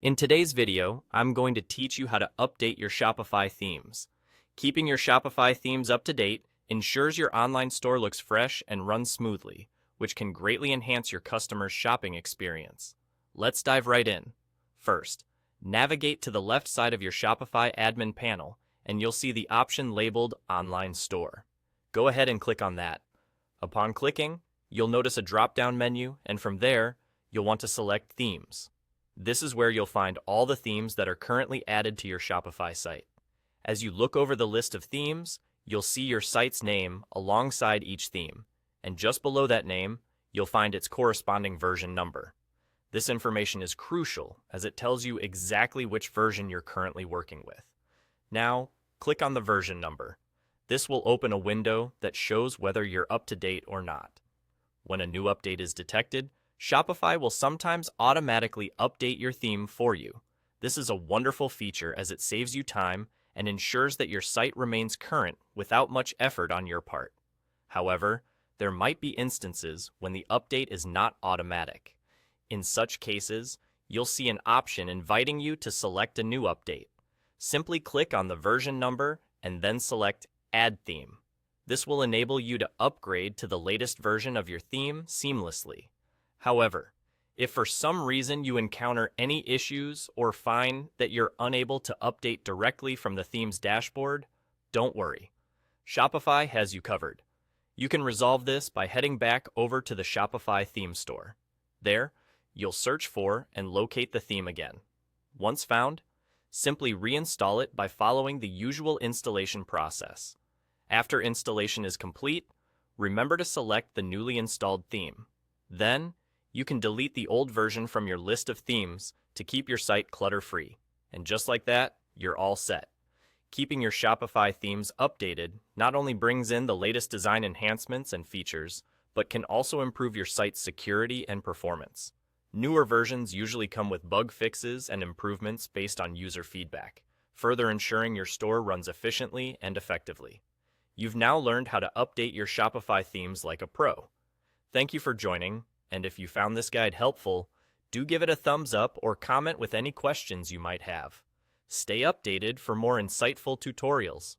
In today's video, I'm going to teach you how to update your Shopify themes. Keeping your Shopify themes up to date ensures your online store looks fresh and runs smoothly, which can greatly enhance your customers' shopping experience. Let's dive right in. First, navigate to the left side of your Shopify admin panel, and you'll see the option labeled Online Store. Go ahead and click on that. Upon clicking, you'll notice a drop-down menu, and from there, you'll want to select Themes. This is where you'll find all the themes that are currently added to your Shopify site. As you look over the list of themes, you'll see your site's name alongside each theme, and just below that name, you'll find its corresponding version number. This information is crucial as it tells you exactly which version you're currently working with. Now, click on the version number. This will open a window that shows whether you're up to date or not. When a new update is detected, Shopify will sometimes automatically update your theme for you. This is a wonderful feature as it saves you time and ensures that your site remains current without much effort on your part. However, there might be instances when the update is not automatic. In such cases, you'll see an option inviting you to select a new update. Simply click on the version number and then select Add Theme. This will enable you to upgrade to the latest version of your theme seamlessly. However, if for some reason you encounter any issues or find that you're unable to update directly from the theme's dashboard, don't worry. Shopify has you covered. You can resolve this by heading back over to the Shopify theme store. There, you'll search for and locate the theme again. Once found, simply reinstall it by following the usual installation process. After installation is complete, remember to select the newly installed theme. Then, you can delete the old version from your list of themes to keep your site clutter-free. And just like that, you're all set. Keeping your Shopify themes updated not only brings in the latest design enhancements and features, but can also improve your site's security and performance. Newer versions usually come with bug fixes and improvements based on user feedback, further ensuring your store runs efficiently and effectively. You've now learned how to update your Shopify themes like a pro. Thank you for joining. And if you found this guide helpful, do give it a thumbs up or comment with any questions you might have. Stay updated for more insightful tutorials.